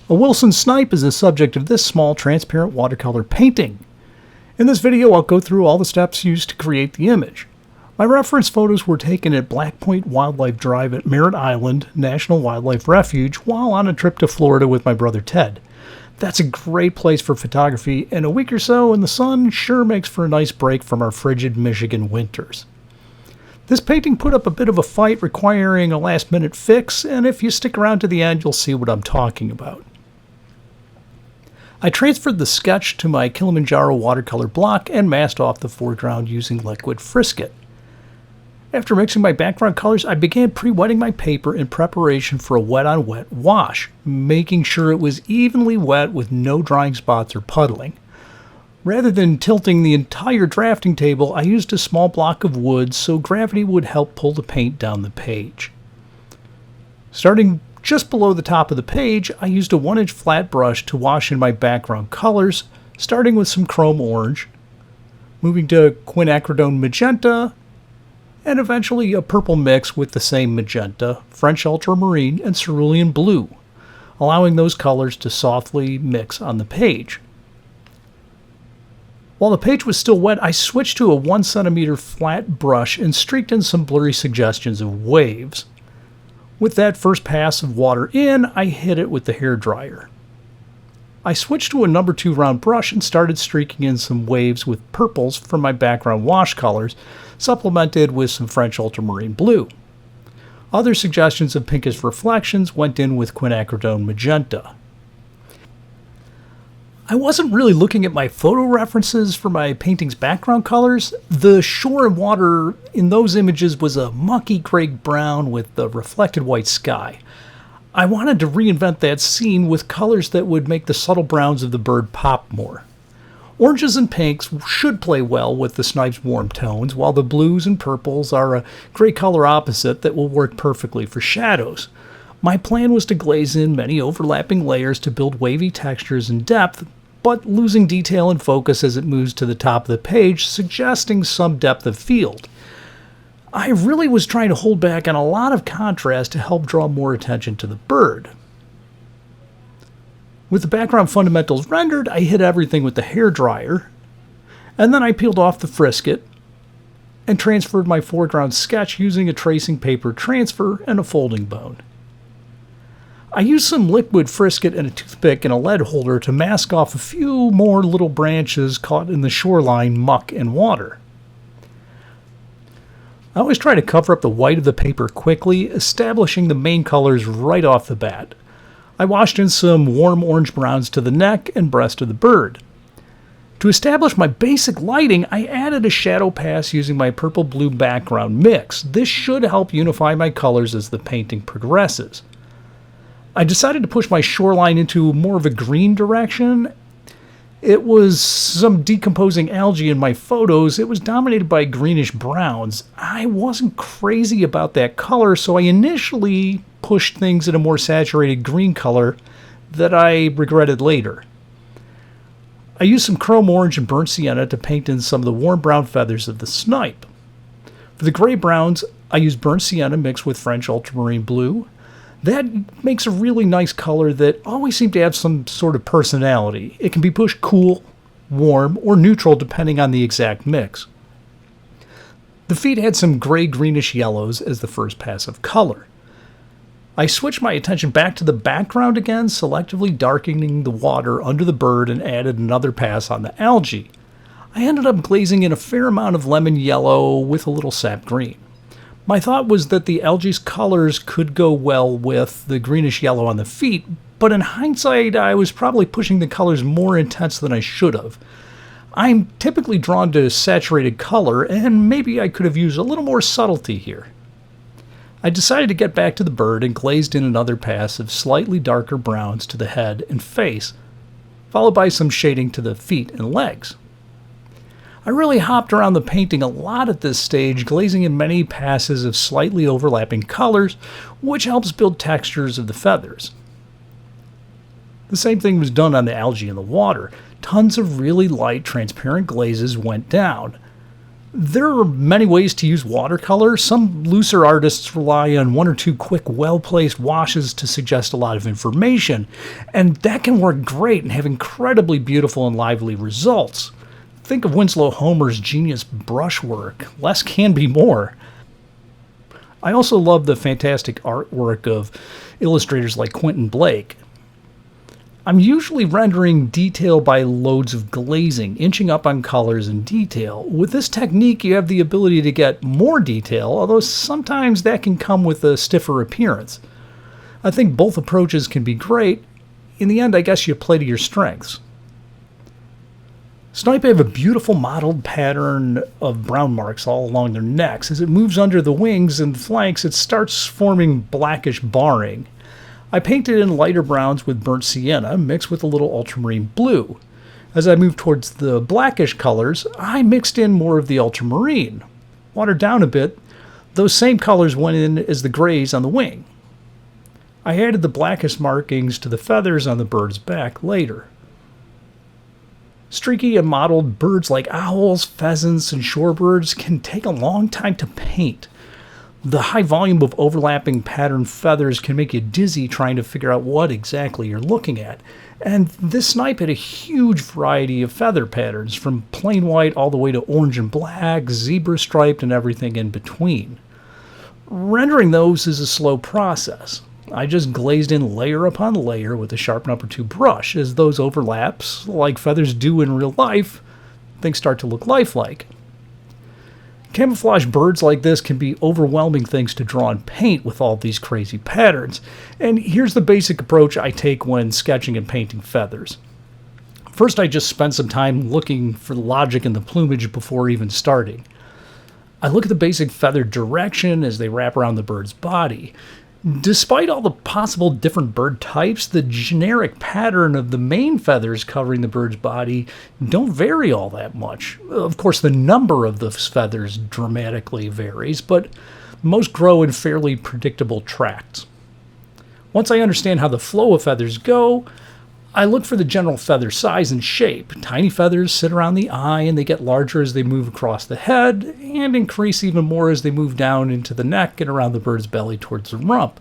A Wilson snipe is the subject of this small transparent watercolor painting. In this video, I'll go through all the steps used to create the image. My reference photos were taken at Black Point Wildlife Drive at Merritt Island National Wildlife Refuge while on a trip to Florida with my brother Ted. That's a great place for photography, and a week or so in the sun sure makes for a nice break from our frigid Michigan winters. This painting put up a bit of a fight requiring a last-minute fix, and if you stick around to the end, you'll see what I'm talking about. I transferred the sketch to my Kilimanjaro watercolor block and masked off the foreground using liquid Frisket. After mixing my background colors, I began pre-wetting my paper in preparation for a wet-on-wet wash, making sure it was evenly wet with no drying spots or puddling. Rather than tilting the entire drafting table, I used a small block of wood so gravity would help pull the paint down the page. Starting just below the top of the page, I used a 1-inch flat brush to wash in my background colors, starting with some chrome orange, moving to quinacridone magenta, and eventually a purple mix with the same magenta, French ultramarine, and cerulean blue, allowing those colors to softly mix on the page. While the page was still wet, I switched to a 1 centimeter flat brush and streaked in some blurry suggestions of waves. With that first pass of water in, I hit it with the hairdryer. I switched to a number 2 round brush and started streaking in some waves with purples from my background wash colors, supplemented with some French ultramarine blue. Other suggestions of pinkish reflections went in with quinacridone magenta. I wasn't really looking at my photo references for my painting's background colors. The shore and water in those images was a mucky gray brown with a reflected white sky. I wanted to reinvent that scene with colors that would make the subtle browns of the bird pop more. Oranges and pinks should play well with the snipe's warm tones, while the blues and purples are a gray color opposite that will work perfectly for shadows. My plan was to glaze in many overlapping layers to build wavy textures and depth, but losing detail and focus as it moves to the top of the page, suggesting some depth of field. I really was trying to hold back on a lot of contrast to help draw more attention to the bird. With the background fundamentals rendered, I hit everything with the hairdryer, and then I peeled off the Frisket and transferred my foreground sketch using a tracing paper transfer and a folding bone. I used some liquid Frisket and a toothpick and a lead holder to mask off a few more little branches caught in the shoreline muck and water. I always try to cover up the white of the paper quickly, establishing the main colors right off the bat. I washed in some warm orange browns to the neck and breast of the bird. To establish my basic lighting, I added a shadow pass using my purple-blue background mix. This should help unify my colors as the painting progresses. I decided to push my shoreline into more of a green direction. It was some decomposing algae in my photos. It was dominated by greenish browns. I wasn't crazy about that color, so I initially pushed things in a more saturated green color that I regretted later. I used some chrome orange and burnt sienna to paint in some of the warm brown feathers of the snipe. For the gray browns, I used burnt sienna mixed with French ultramarine blue. That makes a really nice color that always seems to have some sort of personality. It can be pushed cool, warm, or neutral depending on the exact mix. The feet had some gray-greenish yellows as the first pass of color. I switched my attention back to the background again, selectively darkening the water under the bird and added another pass on the algae. I ended up glazing in a fair amount of lemon yellow with a little sap green. My thought was that the algae's colors could go well with the greenish yellow on the feet, but in hindsight, I was probably pushing the colors more intense than I should have. I'm typically drawn to saturated color, and maybe I could have used a little more subtlety here. I decided to get back to the bird and glazed in another pass of slightly darker browns to the head and face, followed by some shading to the feet and legs. I really hopped around the painting a lot at this stage, glazing in many passes of slightly overlapping colors, which helps build textures of the feathers. The same thing was done on the algae in the water. Tons of really light, transparent glazes went down. There are many ways to use watercolor. Some looser artists rely on one or two quick, well-placed washes to suggest a lot of information, and that can work great and have incredibly beautiful and lively results. Think of Winslow Homer's genius brushwork. Less can be more. I also love the fantastic artwork of illustrators like Quentin Blake. I'm usually rendering detail by loads of glazing, inching up on colors and detail. With this technique, you have the ability to get more detail, although sometimes that can come with a stiffer appearance. I think both approaches can be great. In the end, I guess you play to your strengths. Snipe have a beautiful mottled pattern of brown marks all along their necks. As it moves under the wings and flanks, it starts forming blackish barring. I painted in lighter browns with burnt sienna mixed with a little ultramarine blue. As I moved towards the blackish colors, I mixed in more of the ultramarine. Watered down a bit, those same colors went in as the grays on the wing. I added the blackish markings to the feathers on the bird's back later. Streaky and mottled birds like owls, pheasants, and shorebirds can take a long time to paint. The high volume of overlapping patterned feathers can make you dizzy trying to figure out what exactly you're looking at. And this snipe had a huge variety of feather patterns, from plain white all the way to orange and black, zebra striped, and everything in between. Rendering those is a slow process. I just glazed in layer upon layer with a sharp number 2 brush. As those overlaps, like feathers do in real life, things start to look lifelike. Camouflage birds like this can be overwhelming things to draw and paint with all these crazy patterns, and here's the basic approach I take when sketching and painting feathers. First, I just spend some time looking for the logic in the plumage before even starting. I look at the basic feather direction as they wrap around the bird's body. Despite all the possible different bird types, the generic pattern of the main feathers covering the bird's body don't vary all that much. Of course, the number of the feathers dramatically varies, but most grow in fairly predictable tracts. Once I understand how the flow of feathers go, I look for the general feather size and shape. Tiny feathers sit around the eye and they get larger as they move across the head and increase even more as they move down into the neck and around the bird's belly towards the rump.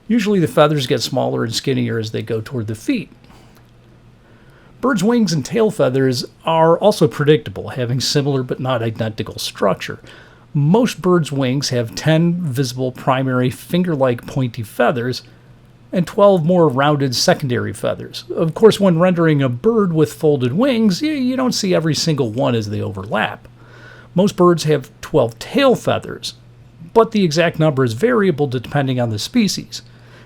Usually the feathers get smaller and skinnier as they go toward the feet. Birds' wings and tail feathers are also predictable, having similar but not identical structure. Most birds' wings have 10 visible primary finger-like pointy feathers and 12 more rounded secondary feathers. Of course, when rendering a bird with folded wings, you don't see every single one as they overlap. Most birds have 12 tail feathers, but the exact number is variable depending on the species.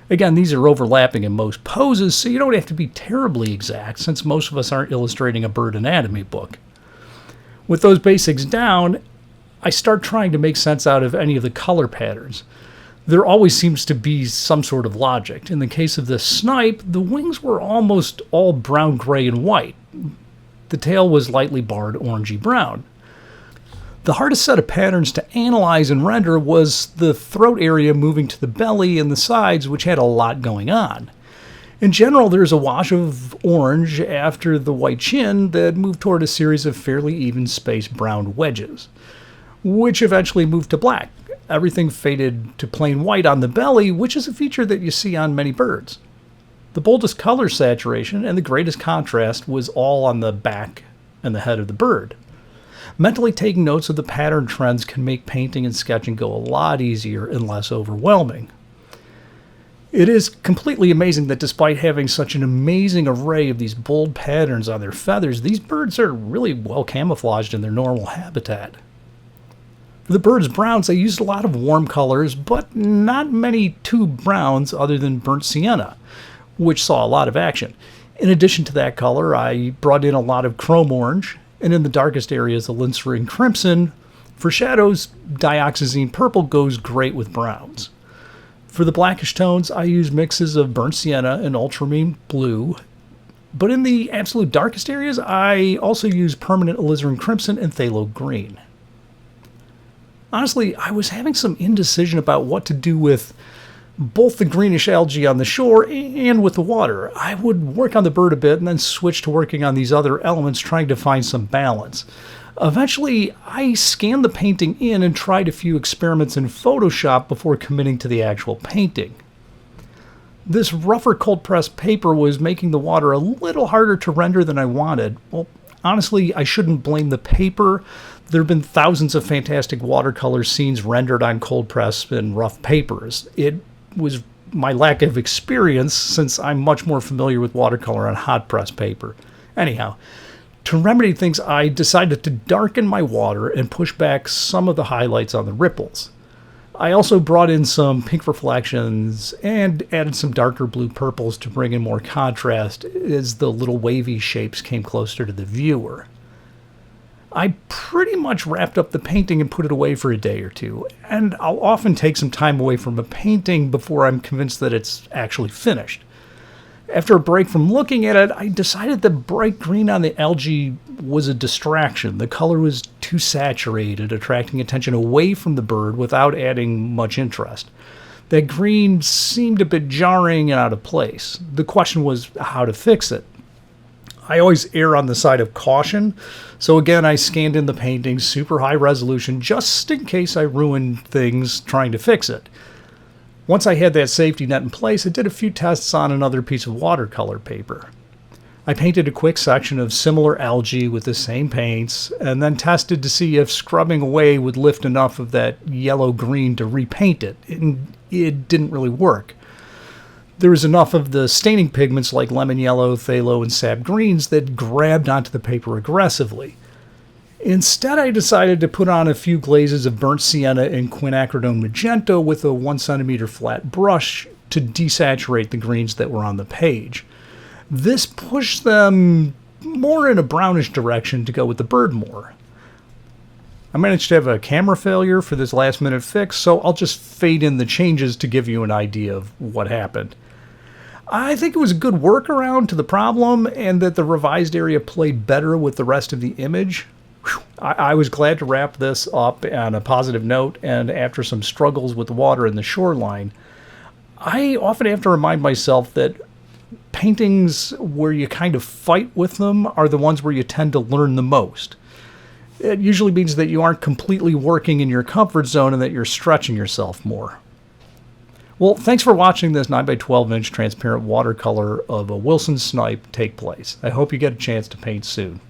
Again, these are overlapping in most poses, so you don't have to be terribly exact, since most of us aren't illustrating a bird anatomy book. With those basics down, I start trying to make sense out of any of the color patterns. There always seems to be some sort of logic. In the case of the snipe, the wings were almost all brown, gray, and white. The tail was lightly barred orangey brown. The hardest set of patterns to analyze and render was the throat area moving to the belly and the sides, which had a lot going on. In general, there's a wash of orange after the white chin that moved toward a series of fairly even-spaced brown wedges, which eventually moved to black. Everything faded to plain white on the belly, which is a feature that you see on many birds. The boldest color saturation and the greatest contrast was all on the back and the head of the bird. Mentally taking notes of the pattern trends can make painting and sketching go a lot easier and less overwhelming. It is completely amazing that despite having such an amazing array of these bold patterns on their feathers, these birds are really well camouflaged in their normal habitat. For the bird's browns, I used a lot of warm colors, but not many too browns other than burnt sienna, which saw a lot of action. In addition to that color, I brought in a lot of chrome orange, and in the darkest areas, a linserie crimson. For shadows, dioxazine purple goes great with browns. For the blackish tones, I use mixes of burnt sienna and ultramarine blue. But in the absolute darkest areas, I also use permanent alizarin crimson and phthalo green. Honestly, I was having some indecision about what to do with both the greenish algae on the shore and with the water. I would work on the bird a bit and then switch to working on these other elements, trying to find some balance. Eventually, I scanned the painting in and tried a few experiments in Photoshop before committing to the actual painting. This rougher cold pressed paper was making the water a little harder to render than I wanted. Well, honestly, I shouldn't blame the paper. There have been thousands of fantastic watercolor scenes rendered on cold press and rough papers. It was my lack of experience, since I'm much more familiar with watercolor on hot press paper. Anyhow, to remedy things, I decided to darken my water and push back some of the highlights on the ripples. I also brought in some pink reflections and added some darker blue purples to bring in more contrast as the little wavy shapes came closer to the viewer. I pretty much wrapped up the painting and put it away for a day or two, and I'll often take some time away from a painting before I'm convinced that it's actually finished. After a break from looking at it, I decided that bright green on the algae was a distraction. The color was too saturated, attracting attention away from the bird without adding much interest. That green seemed a bit jarring and out of place. The question was how to fix it. I always err on the side of caution, so again I scanned in the painting super high resolution just in case I ruined things trying to fix it. Once I had that safety net in place, I did a few tests on another piece of watercolor paper. I painted a quick section of similar algae with the same paints, and then tested to see if scrubbing away would lift enough of that yellow-green to repaint it, and it didn't really work. There was enough of the staining pigments like lemon yellow, phthalo, and sap greens that grabbed onto the paper aggressively. Instead, I decided to put on a few glazes of burnt sienna and quinacridone magenta with a 1 centimeter flat brush to desaturate the greens that were on the page. This pushed them more in a brownish direction to go with the bird more. I managed to have a camera failure for this last minute fix, so I'll just fade in the changes to give you an idea of what happened. I think it was a good workaround to the problem, and that the revised area played better with the rest of the image. I was glad to wrap this up on a positive note, and after some struggles with the water and the shoreline, I often have to remind myself that paintings where you kind of fight with them are the ones where you tend to learn the most. It usually means that you aren't completely working in your comfort zone and that you're stretching yourself more. Well, thanks for watching this 9x12 inch transparent watercolor of a Wilson snipe take place. I hope you get a chance to paint soon.